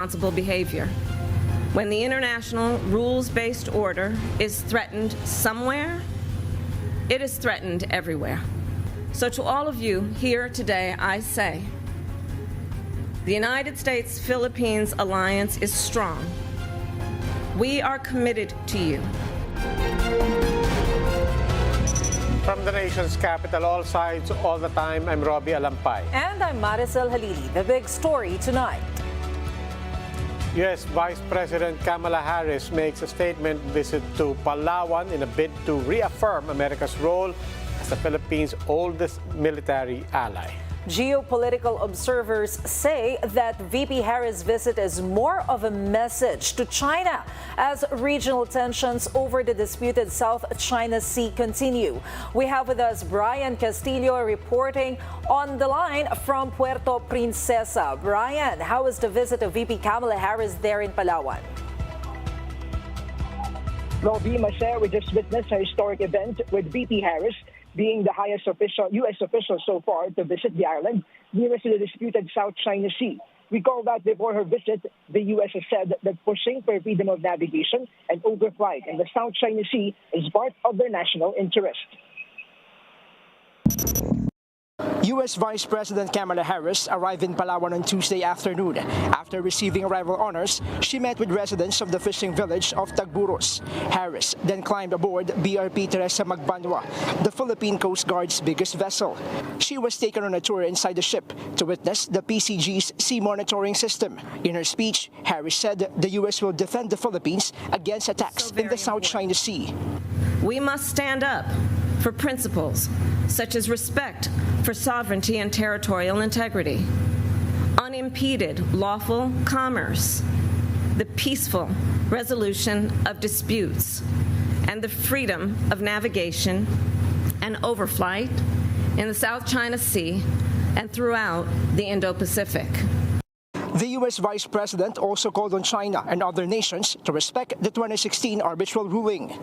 responsible behavior. When the international rules-based order is threatened somewhere, it is threatened everywhere. So to all of you here today, I say, the United States-Philippines alliance is strong. We are committed to you. From the nation's capital, all sides, all the time, I'm Robbie Alampay. And I'm Maricel Halili. The big story tonight. U.S. Vice President Kamala Harris makes a statement visit to Palawan in a bid to reaffirm America's role as the Philippines' oldest military ally. Geopolitical observers say that VP Harris' visit is more of a message to China as regional tensions over the disputed South China Sea continue. We have with us Brian Castillo reporting on the line from Puerto Princesa. Brian, how is the visit of VP Kamala Harris there in Palawan? Robbie, Masaya, we just witnessed a historic event with VP Harris being the highest U.S. official so far to visit the island nearest to the disputed South China Sea. Recall that before her visit, the U.S. has said that pushing for freedom of navigation and overflight in the South China Sea is part of their national interest. U.S. Vice President Kamala Harris arrived in Palawan on Tuesday afternoon. After receiving arrival honors, she met with residents of the fishing village of Tagburos. Harris then climbed aboard BRP Teresa Magbanwa, the Philippine Coast Guard's biggest vessel. She was taken on a tour inside the ship to witness the PCG's sea monitoring system. In her speech, Harris said the U.S. will defend the Philippines against attacks in the South China Sea. We must stand up for principles such as respect for sovereignty and territorial integrity, unimpeded lawful commerce, the peaceful resolution of disputes, and the freedom of navigation and overflight in the South China Sea and throughout the Indo-Pacific. The U.S. Vice President also called on China and other nations to respect the 2016 arbitral ruling.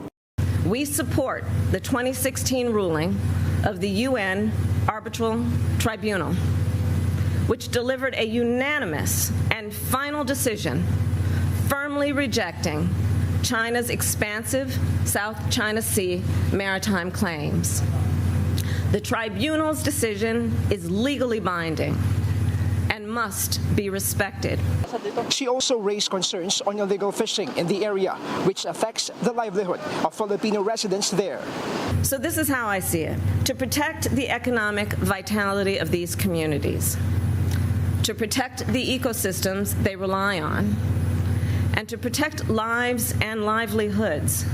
We support the 2016 ruling of the UN Arbitral Tribunal, which delivered a unanimous and final decision firmly rejecting China's expansive South China Sea maritime claims. The tribunal's decision is legally binding and must be respected. She also raised concerns on illegal fishing in the area, which affects the livelihood of Filipino residents there. So this is how I see it. To protect the economic vitality of these communities, to protect the ecosystems they rely on, and to protect lives and livelihoods,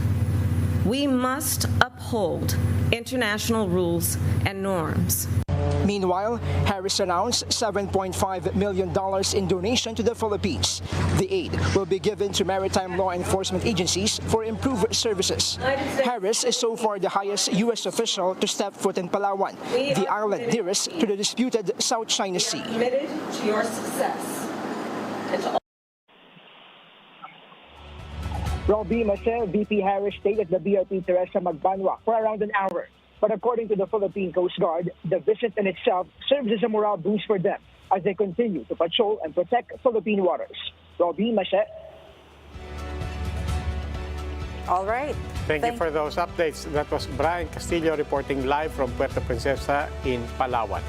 we must uphold international rules and norms. Meanwhile, Harris announced $7.5 million in donation to the Philippines. The aid will be given to maritime law enforcement agencies for improved services. Harris is so far the highest U.S. official to step foot in Palawan, the island nearest to the disputed South China Sea. Committed to your success. Robbie, Masaya, VP Harris stayed at the BRP Teresa Magbanwa for around an hour. But according to the Philippine Coast Guard, the visit in itself serves as a morale boost for them as they continue to patrol and protect Philippine waters. Robbie, Masaya. All right. Thank you for those updates. That was Brian Castillo reporting live from Puerto Princesa in Palawan.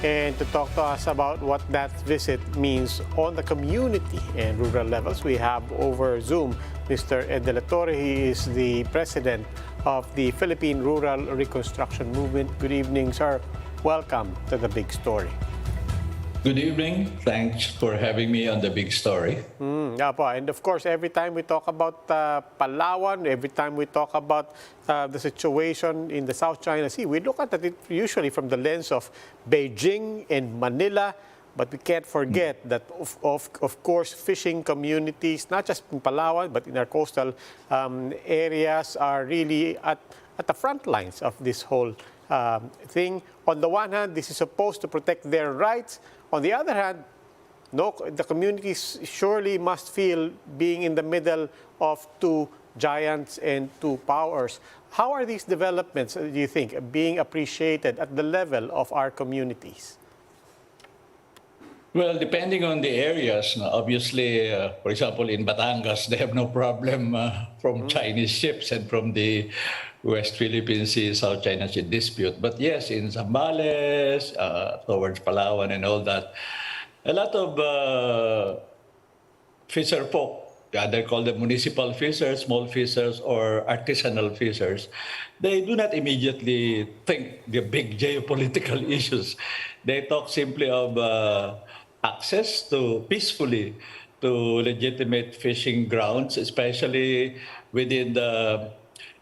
And to talk to us about what that visit means on the community and rural levels, we have over Zoom Mr. Dela Torre. He is the president of the Philippine Rural Reconstruction Movement. Good evening, sir. Welcome to The Big Story. Good evening. Thanks for having me on The Big Story. And of course, every time we talk about Palawan, every time we talk about the situation in the South China Sea, we look at it usually from the lens of Beijing and Manila. But we can't forget that, of course, fishing communities, not just in Palawan, but in our coastal areas, are really at the front lines of this whole thing. On the one hand, this is supposed to protect their rights. On the other hand, the communities surely must feel being in the middle of two giants and two powers. How are these developments, do you think, being appreciated at the level of our communities? Well, depending on the areas, no, obviously, for example, in Batangas, they have no problem from Chinese ships and from the West Philippine Sea, South China Sea dispute. But yes, in Zambales, towards Palawan and all that, a lot of fisherfolk, they call them municipal fishers, small fishers, or artisanal fishers, they do not immediately think the big geopolitical issues. They talk simply of access to peacefully to legitimate fishing grounds, especially within the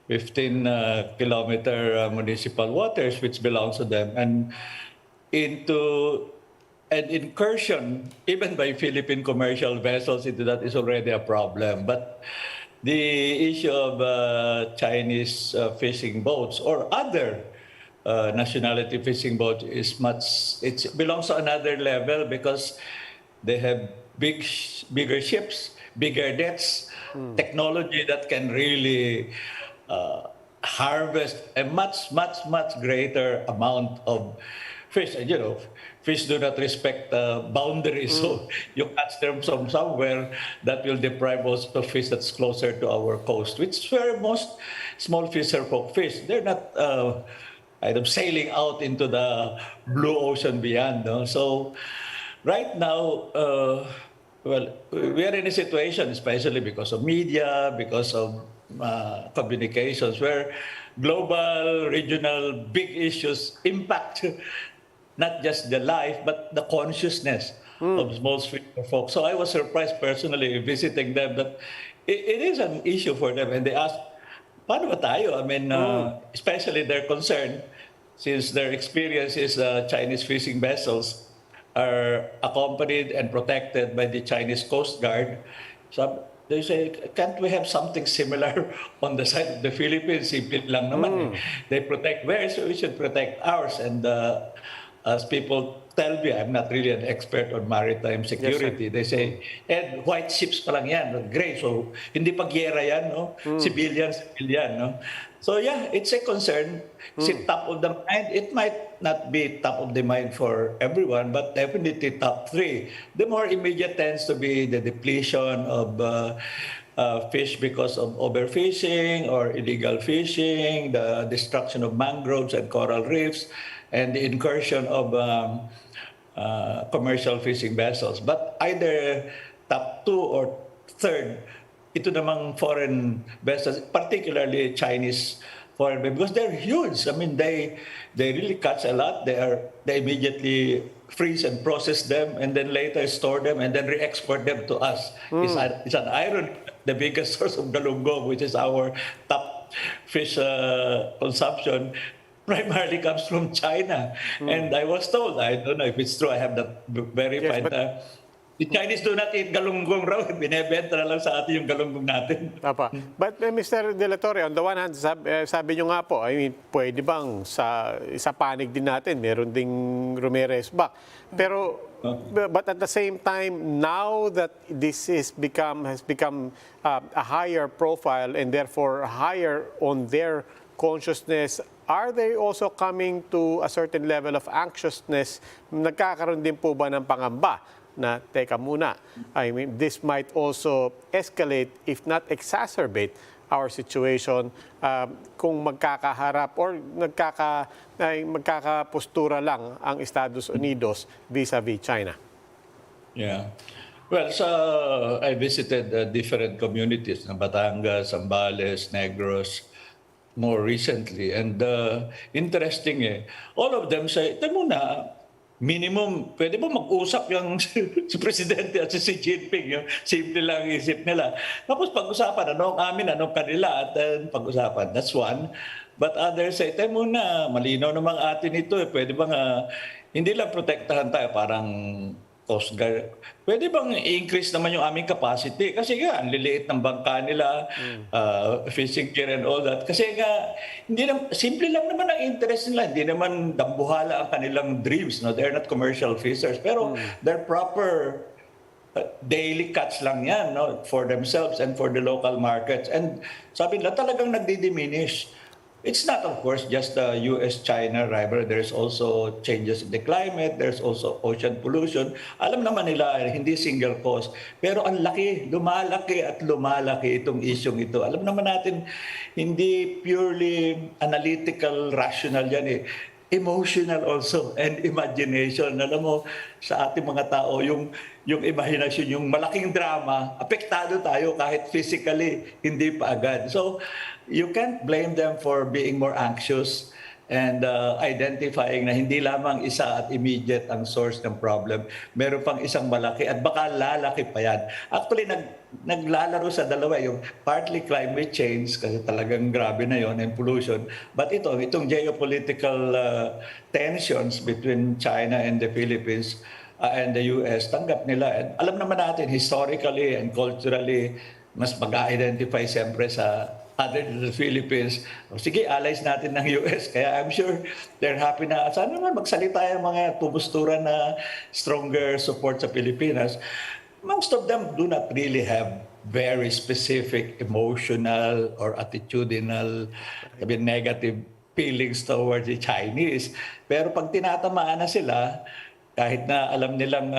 15-kilometer municipal waters, which belongs to them, and into an incursion, even by Philippine commercial vessels into that is already a problem. But the issue of Chinese fishing boats or other nationality fishing boats is it belongs to another level because they have bigger ships, bigger nets, technology that can really harvest a much greater amount of fish. And, fish do not respect boundaries, so you catch them from somewhere that will deprive us of fish that's closer to our coast, which is where most small fisherfolk fish. They're not sailing out into the blue ocean beyond. No? So right now, we are in a situation, especially because of media, because of communications, where global, regional, big issues impact not just the life, but the consciousness of small folks. So I was surprised personally visiting them that it is an issue for them. And they asked, paano ba tayo? I mean, especially their concern, since their experience is Chinese fishing vessels are accompanied and protected by the Chinese Coast Guard. So they say, can't we have something similar on the side of the Philippines? Simple lang naman. They protect theirs, so we should protect ours. And as people tell me, I'm not really an expert on maritime security. They say, Ed, white ships pa lang yan, gray. So, hindi pa gyera yan, no? Civilian, no? So, yeah, it's a concern. Is it top of the mind? It might not be top of the mind for everyone, but definitely top three. The more immediate tends to be the depletion of fish because of overfishing or illegal fishing, the destruction of mangroves and coral reefs, and the incursion of commercial fishing vessels. But either top two or third, ito namang foreign vessels, particularly Chinese foreign vessels, because they're huge. I mean, they really catch a lot. They immediately freeze and process them, and then later store them, and then re-export them to us. It's an irony. The biggest source of galunggong, which is our top fish consumption, primarily comes from China. And I was told, I don't know if it's true, I have that verified. Yes, the Chinese do not eat galunggong raw. Binebenta na lang sa atin yung galunggong natin. But Mr. Dela Torre, on the one hand, sabi nyo nga po, I mean, pwede bang sa panig din natin, meron ding Ramirez back. Pero, but at the same time, now that this has become a higher profile and therefore higher on their consciousness, are they also coming to a certain level of anxiousness? Nagkakaroon din po ba ng pangamba na, teka muna, I mean, this might also escalate, if not exacerbate, our situation kung magkakaharap or magkakapostura lang ang Estados Unidos vis-a-vis China? Yeah. Well, I visited different communities, Batangas, Zambales, Negros, more recently. And interesting all of them say, ito muna, minimum, pwede ba mag-usap yung si Presidente at si Xi Jinping, yung simple lang isip nila. Tapos pag-usapan, anong amin, anong kanila, at pag-usapan. That's one. But others say, ito muna, malinaw namang atin ito. Pwede bang, hindi lang protektahan tayo, parang Coast Guard. Pwede bang i-increase naman yung aming capacity? Kasi nga, ang liliit ng bangka nila, fishing gear and all that. Kasi nga, simple lang naman ang interest nila. Hindi naman dambuhala ang kanilang dreams. No? They're not commercial fishers. Pero they're proper daily catch lang yan, no? For themselves and for the local markets. And sabi nila, talagang nagdi-diminish. it's not, of course, just the US-China rivalry. There's also changes in the climate. There's also ocean pollution. Alam naman nila, hindi single cause. Pero ang laki, lumalaki at lumalaki itong isyong ito. Alam naman natin, hindi purely analytical, rational yan eh. Emotional also and imagination. Alam mo, sa ating mga tao, yung imagination, yung malaking drama, apektado tayo kahit physically, hindi pa agad. So, you can't blame them for being more anxious and identifying na hindi lamang isa at immediate ang source ng problem. Meron pang isang malaki at baka lalaki pa yan. Actually, naglalaro sa dalawa yung partly climate change kasi talagang grabe na yon and pollution. But itong geopolitical tensions between China and the Philippines and the US, tanggap nila. And alam naman natin, historically and culturally, mas mag-identify siyempre sa other than the Philippines. Sige, allies natin ng US. Kaya I'm sure they're happy na sana naman magsalita yung mga tumusturan na stronger support sa Pilipinas. Most of them do not really have very specific emotional or attitudinal, negative feelings towards the Chinese. Pero pag tinatamaan na sila, kahit na alam nilang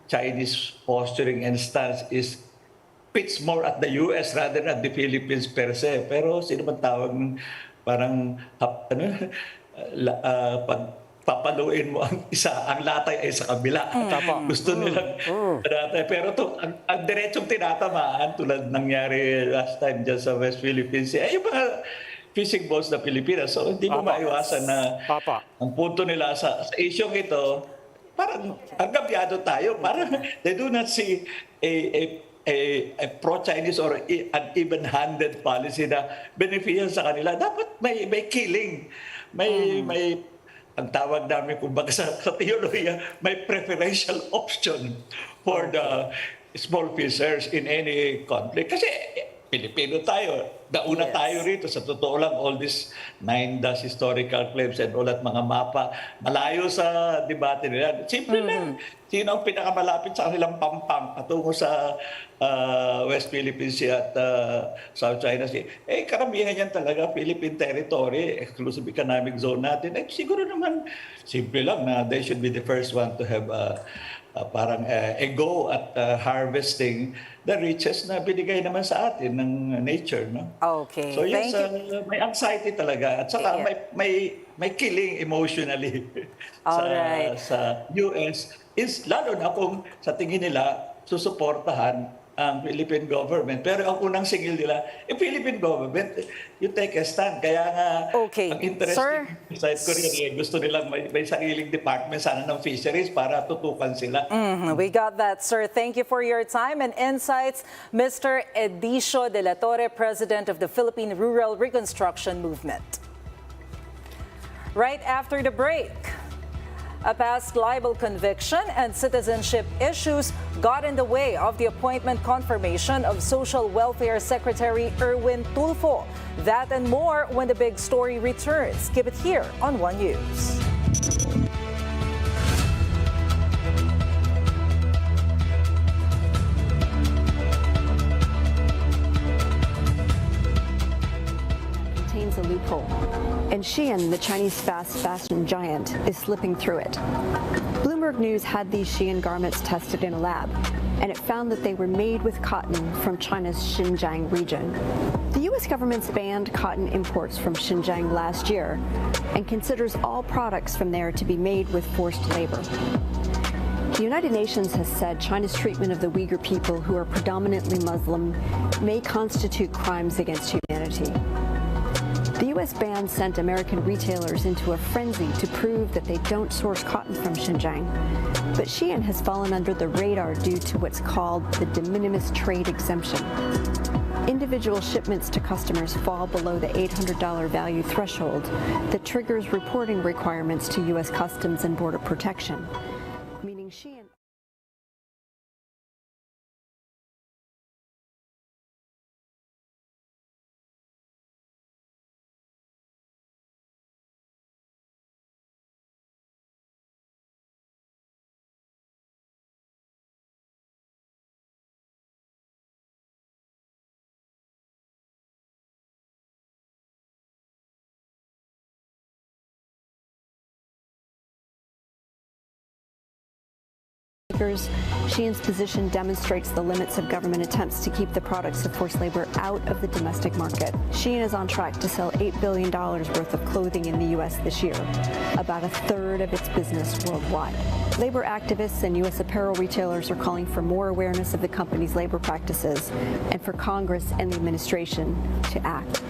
Chinese posturing and stance is fits more at the US rather than at the Philippines per se. Pero sino man tawag ng parang pag papaluin mo ang isa, ang latay ay sa kabila. Gusto nilang latay. Pero ang diretsong tinatamaan tulad nangyari last time dyan sa West Philippine Sea, ay yung mga fishing boats na Pilipinas. So hindi mo maiwasan na ang punto nila sa isyong ito, parang agabyado tayo. Parang they do not see a pro-Chinese or an even-handed policy na beneficial sa kanila. Dapat may killing. May ang tawag namin kumbaga sa theology, may preferential option for the small fishers in any conflict. Kasi Pilipino tayo. Nauna tayo rito. Sa totoo lang, all these 9 historical claims and all that mga mapa, malayo sa debate nila. Simple lang. Sino ang pinakamalapit sa kanilang pampang patungo sa West Philippine Sea at South China Sea? Karamihan yan talaga, Philippine territory, exclusive economic zone natin. Siguro naman, simple lang na they should be the first one to have parang a go at harvesting the riches na binigay naman sa atin ng nature, no? Okay. So yes, may anxiety talaga at saka may killing emotionally sa US is lalo na kung sa tingin nila susuportahan ang Philippine government. Pero ang unang singil nila, Philippine government, you take a stand. Kaya nga, ang interesting sa Korea, gusto nilang may sariling department sana ng fisheries para tutukan sila. We got that, sir. Thank you for your time and insights. Mr. Edicio Dela Torre, President of the Philippine Rural Reconstruction Movement. Right after the break, a past libel conviction and citizenship issues got in the way of the appointment confirmation of Social Welfare Secretary Erwin Tulfo. That and more when the big story returns. Keep it here on One News. Contains a loophole, and Shein, the Chinese fast fashion giant, is slipping through it. Bloomberg News had these Shein garments tested in a lab, and it found that they were made with cotton from China's Xinjiang region. The U.S. government's banned cotton imports from Xinjiang last year and considers all products from there to be made with forced labor. The United Nations has said China's treatment of the Uyghur people, who are predominantly Muslim, may constitute crimes against humanity. The U.S. ban sent American retailers into a frenzy to prove that they don't source cotton from Xinjiang. But Shein has fallen under the radar due to what's called the de minimis trade exemption. Individual shipments to customers fall below the $800 value threshold that triggers reporting requirements to U.S. Customs and Border Protection, meaning Shein Sheehan's position demonstrates the limits of government attempts to keep the products of forced labor out of the domestic market. Sheehan is on track to sell $8 billion worth of clothing in the U.S. this year, about a third of its business worldwide. Labor activists and U.S. apparel retailers are calling for more awareness of the company's labor practices and for Congress and the administration to act.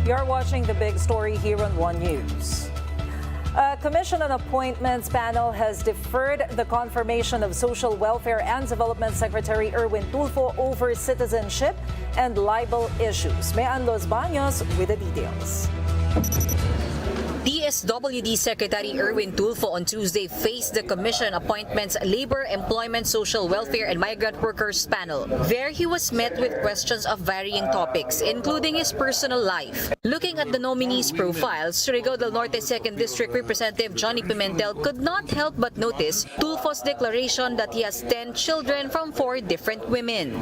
You're watching The Big Story here on One News. A Commission on Appointments panel has deferred the confirmation of Social Welfare and Development Secretary Erwin Tulfo over citizenship and libel issues. Mayan Los Baños with the details. DSWD Secretary Erwin Tulfo on Tuesday faced the Commission Appointments Labor, Employment, Social Welfare and Migrant Workers panel. There he was met with questions of varying topics, including his personal life. Looking at the nominees' profiles, Surigao del Norte 2nd District Representative Johnny Pimentel could not help but notice Tulfo's declaration that he has 10 children from 4 different women.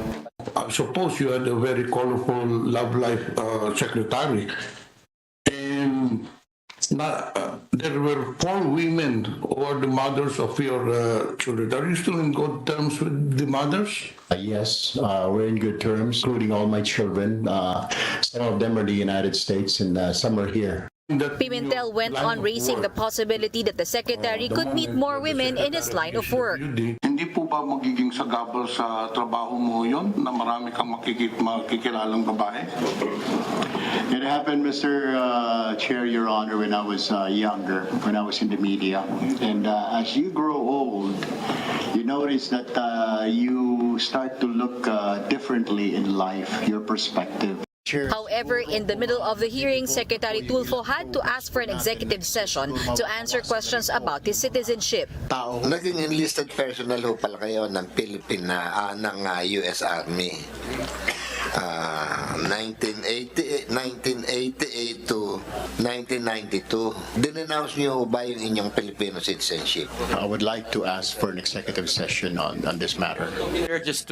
I suppose you had a very colorful love life secretary. And there were 4 women who are the mothers of your children. Are you still in good terms with the mothers? Yes, we're in good terms, including all my children. Some of them are in the United States and some are here. Pimentel went on raising the possibility that the secretary could meet more women in his line of work. Hindi po ba magiging sagabal sa trabaho mo yon na marami kang makikilalang babae? It happened, Mr. Chair, Your Honor, when I was younger, when I was in the media. And as you grow old, you notice that you start to look differently in life, your perspective. However, in the middle of the hearing, Secretary Tulfo had to ask for an executive session to answer questions about his citizenship. Naging enlisted personnel ho pala kayo ng US Army. 1988 to 1992. Dinenounce niyo ba yung inyong Filipino citizenship? I would like to ask for an executive session on this matter.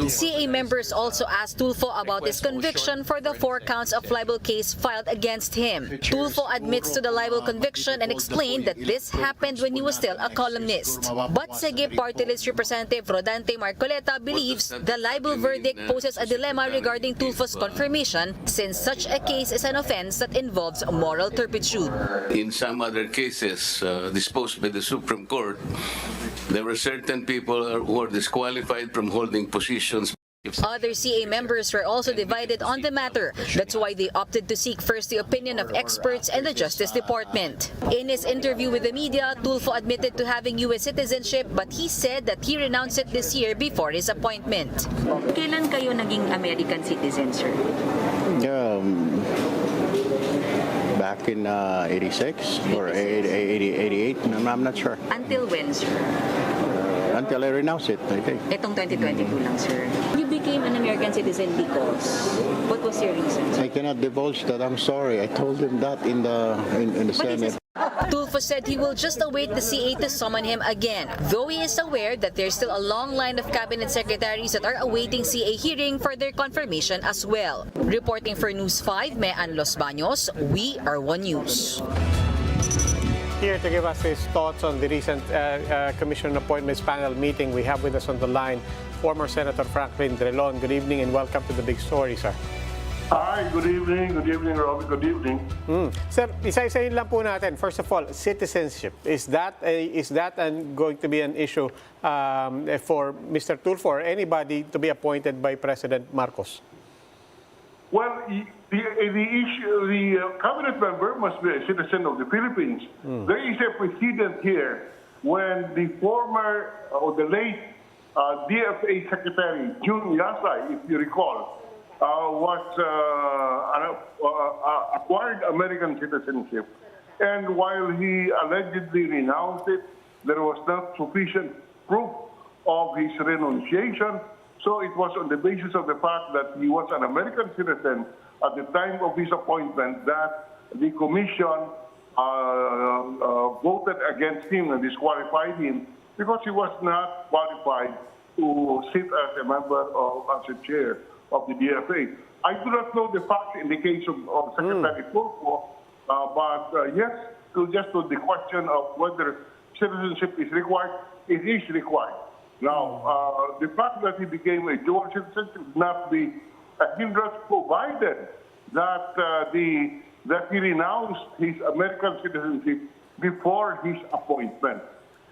CA members also asked Tulfo about his conviction for the 4 counts of libel case filed against him. Tulfo admits to the libel conviction and explained that this happened when he was still a columnist. But Segip Party List Representative Rodante Marcoleta believes the libel verdict poses a dilemma regarding Tulfo's confirmation, since such a case is an offense that involves moral turpitude. In some other cases disposed by the Supreme Court, there were certain people who were disqualified from holding positions. Other CA members were also divided on the matter. That's why they opted to seek first the opinion of experts and the Justice Department. In his interview with the media, Tulfo admitted to having U.S. citizenship, but he said that he renounced it this year before his appointment. Kailan kayo naging American citizen, sir? Back in 86 or 88, I'm not sure. Until when, sir? Until I renounce it, I think. Itong 2022 lang, sir. You became an American citizen because? What was your reason, sir? I cannot divulge that. I'm sorry. I told him that in the Senate. Tulfo said he will just await the CA to summon him again, though he is aware that there's still a long line of cabinet secretaries that are awaiting CA hearing for their confirmation as well. Reporting for News 5, Mayan Los Baños, we are One News. Here to give us his thoughts on the recent Commission Appointments panel meeting, we have with us on the line former Senator Franklin Drilon. Good evening and welcome to The Big Story, sir. Hi, good evening. Good evening, Robbie. Good evening. Sir, isa-isahin lang po natin. First of all, citizenship. Is that going to be an issue for Mr. Tulfo or anybody to be appointed by President Marcos? Well, the cabinet member must be a citizen of the Philippines. There is a precedent here when the former or the late DFA Secretary Jun Yasay, if you recall, acquired American citizenship. And while he allegedly renounced it, there was not sufficient proof of his renunciation. So it was on the basis of the fact that he was an American citizen at the time of his appointment that the commission voted against him and disqualified him because he was not qualified to sit as a member as a chair of the DFA. I do not know the facts in the case of Secretary Tulfo, but yes, just to the question of whether citizenship is required, it is required. Now, the fact that he became a dual citizen should not be a hindrance, provided that that he renounced his American citizenship before his appointment.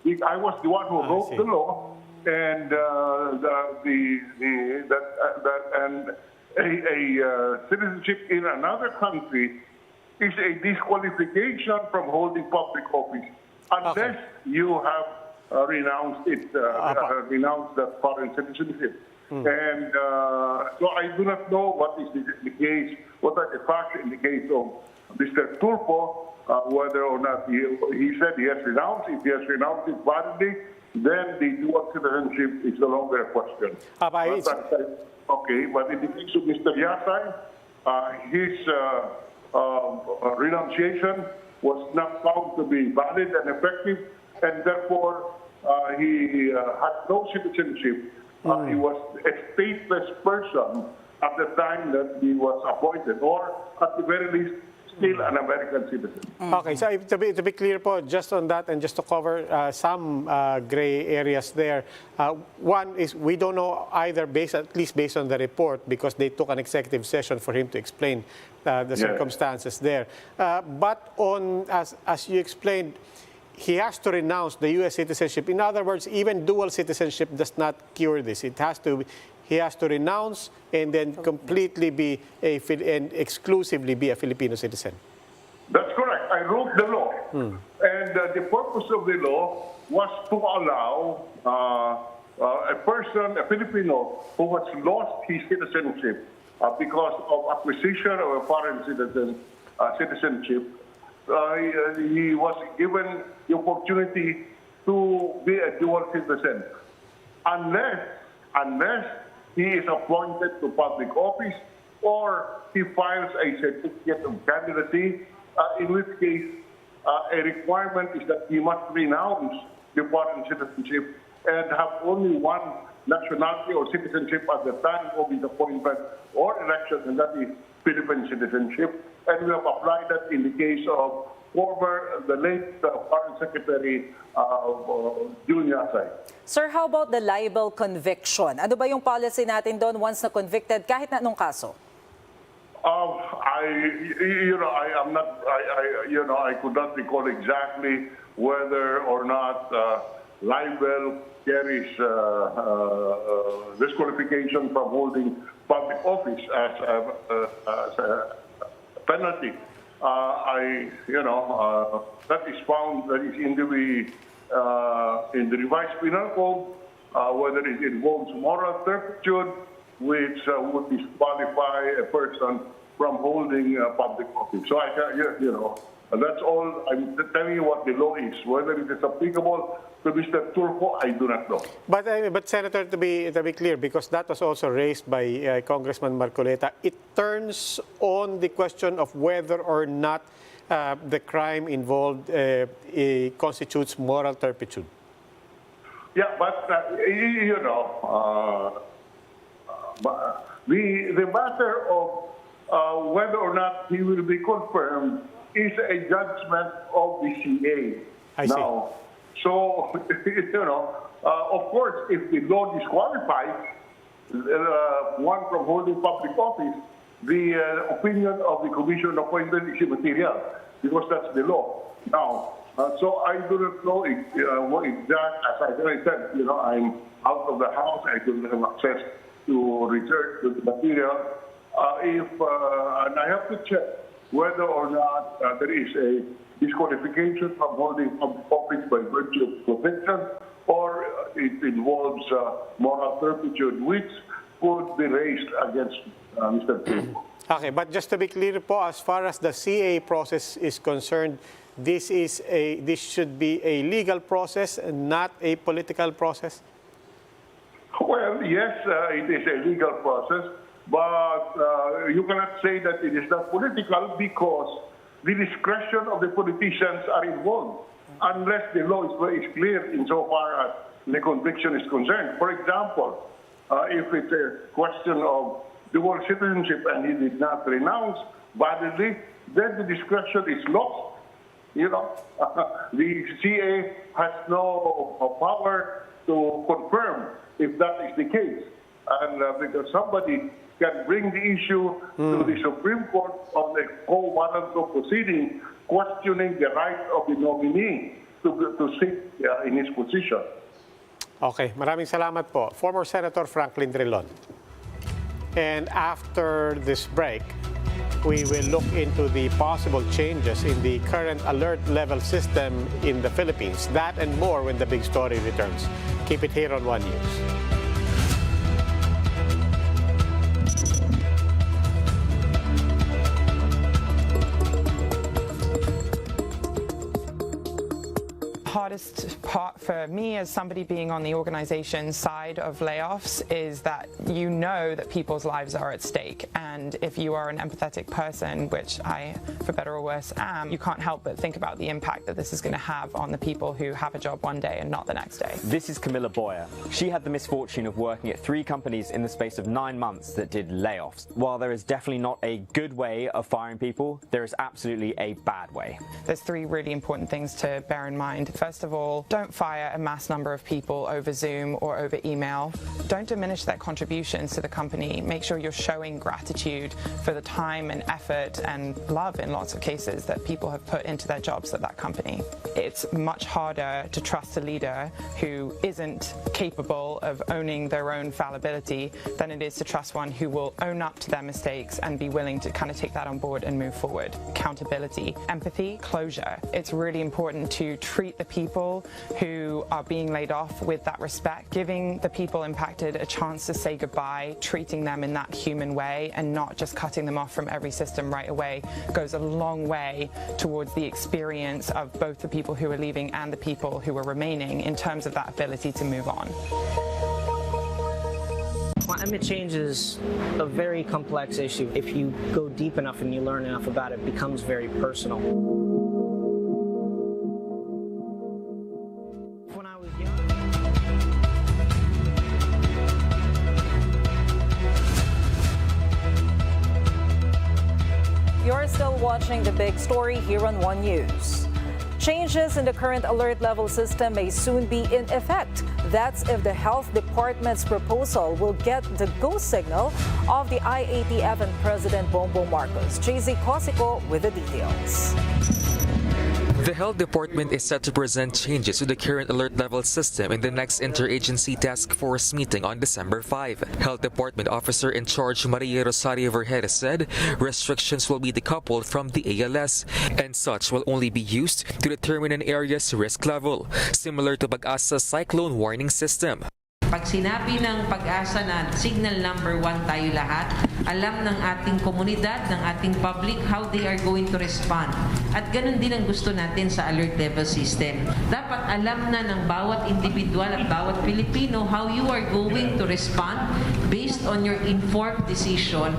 I was the one who wrote the law, and a citizenship in another country is a disqualification from holding public office unless you have renounced it, renounced that foreign citizenship. And so I do not know what is the case, what are the facts in the case of Mr. Tulfo, whether or not he said he has renounced. If he has renounced it validly, then the dual citizenship is no longer a question. Okay, but in the case of Mr. Yasay, his renunciation was not found to be valid and effective, and therefore he had no citizenship. He was a stateless person at the time that he was appointed, or at the very least, still an American citizen. Okay, so to be clear po, just on that and just to cover some gray areas there. One is we don't know either, at least based on the report, because they took an executive session for him to explain the circumstances there. But as you explained, he has to renounce the U.S. citizenship. In other words, even dual citizenship does not cure this. He has to renounce and then completely and exclusively be a Filipino citizen. That's correct. I wrote the law. And the purpose of the law was to allow a person, a Filipino, who has lost his citizenship because of acquisition of a foreign citizenship, he was given the opportunity to be a dual citizen, unless he is appointed to public office or he files a certificate of candidacy, in which case a requirement is that he must renounce the foreign citizenship and have only one nationality or citizenship at the time of his appointment or election, and that is Philippine citizenship. And we have applied that in the case of the late Foreign Secretary June Yasay. Sir, how about the libel conviction? Ano ba yung policy natin doon once na convicted, kahit na anong kaso? I could not recall exactly whether or not libel carries disqualification from holding public office as a penalty. That is found, that is in the revised penal code, whether it involves moral turpitude, which would disqualify a person from holding public office. So that's all. I'm telling you what the law is. Whether it is applicable to Mr. Tulfo, I do not know. But Senator, to be clear, because that was also raised by Congressman Marcoleta, it turns on the question of whether or not the crime involved constitutes moral turpitude. Yeah, but the matter of whether or not he will be confirmed is a judgment of the CA. I see. Now, so, of course, if the law disqualifies one from holding public office, the opinion of the commission appointed is immaterial, because that's the law. Now, so I do not know what exact, as I said, I'm out of the house, I don't have access to research the material. And I have to check whether or not there is a disqualification from holding public office by virtue of conviction, or it involves moral turpitude, which could be raised against Mr. Tulfo. Okay, but just to be clear po, as far as the CA process is concerned, this should be a legal process and not a political process? Well, yes, it is a legal process, but you cannot say that it is not political because the discretion of the politicians are involved, unless the law is clear insofar as the conviction is concerned. For example, if it's a question of dual citizenship and he did not renounce validly, then the discretion is lost. You know, the CA has no power to confirm if that is the case. And because somebody can bring the issue to the Supreme Court on a quo warranto proceeding, questioning the right of the nominee to sit in his position. Okay, maraming salamat po. Former Senator Franklin Drilon. And after this break, we will look into the possible changes in the current alert level system in the Philippines. That and more when the big story returns. Keep it here on One News. Hardest part for me as somebody being on the organization side of layoffs is that you know that people's lives are at stake, and if you are an empathetic person, which I, for better or worse, am, you can't help but think about the impact that this is going to have on the people who have a job one day and not the next day. This is Camilla Boyer. She had the misfortune of working at 3 companies in the space of 9 months that did layoffs. While there is definitely not a good way of firing people, there is absolutely a bad way. There's 3 really important things to bear in mind. First of all, don't fire a mass number of people over Zoom or over email. Don't diminish their contributions to the company. Make sure you're showing gratitude for the time and effort and love, in lots of cases, that people have put into their jobs at that company. It's much harder to trust a leader who isn't capable of owning their own fallibility than it is to trust one who will own up to their mistakes and be willing to kind of take that on board and move forward. Accountability, empathy, closure. It's really important to treat the people who are being laid off with that respect, giving the people impacted a chance to say goodbye, treating them in that human way and not just cutting them off from every system right away goes a long way towards the experience of both the people who are leaving and the people who are remaining in terms of that ability to move on. Climate change is a very complex issue. If you go deep enough and you learn enough about it, it becomes very personal. You're still watching The Big Story here on One News. Changes in the current alert level system may soon be in effect. That's if the Health Department's proposal will get the go signal of the IATF and President Bongbong Marcos. JZ Cosico with the details. The Health Department is set to present changes to the current alert level system in the next interagency task force meeting on December 5. Health Department Officer in Charge Maria Rosario Vergeire said restrictions will be decoupled from the ALS and such will only be used to determine an area's risk level, similar to PAGASA's cyclone warning system. Pag sinabi ng PAGASA na signal number 1 tayo lahat, alam ng ating komunidad, ng ating public how they are going to respond. At ganun din ang gusto natin sa alert level system. Dapat alam na ng bawat individual at bawat Pilipino how you are going to respond based on your informed decision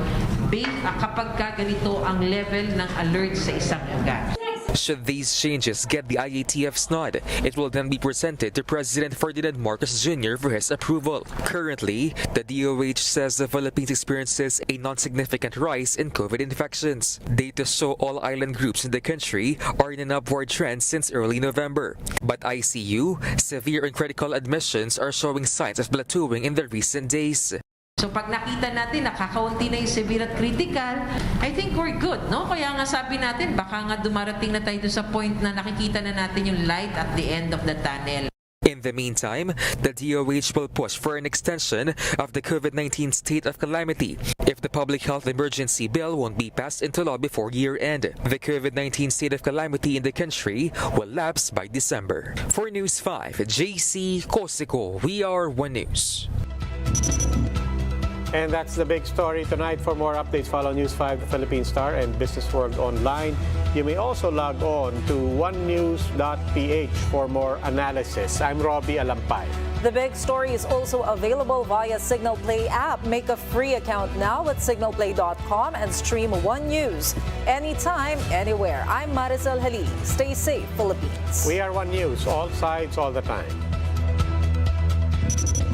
kapag ganito ang level ng alert sa isang lugar. Should these changes get the IATF's nod, it will then be presented to President Ferdinand Marcos Jr. for his approval. Currently, the DOH says the Philippines experiences a non-significant rise in COVID infections. Data show all island groups in the country are in an upward trend since early November. But ICU, severe and critical admissions are showing signs of plateauing in the recent days. So pag nakita natin nakakaunti na yung severe at critical, I think we're good, no? Kaya nga sabi natin, baka nga dumarating na tayo sa point na nakikita na natin yung light at the end of the tunnel. In the meantime, the DOH will push for an extension of the COVID-19 state of calamity if the public health emergency bill won't be passed into law before year-end. The COVID-19 state of calamity in the country will lapse by December. For News 5, JC Cosico, we are One News. And that's the big story tonight. For more updates, follow News 5, The Philippine Star, and Business World Online. You may also log on to onenews.ph for more analysis. I'm Robbie Alampay. The Big Story is also available via Signal Play app. Make a free account now at signalplay.com and stream One News anytime, anywhere. I'm Maricel Halil. Stay safe, Philippines. We are One News, all sides, all the time. News.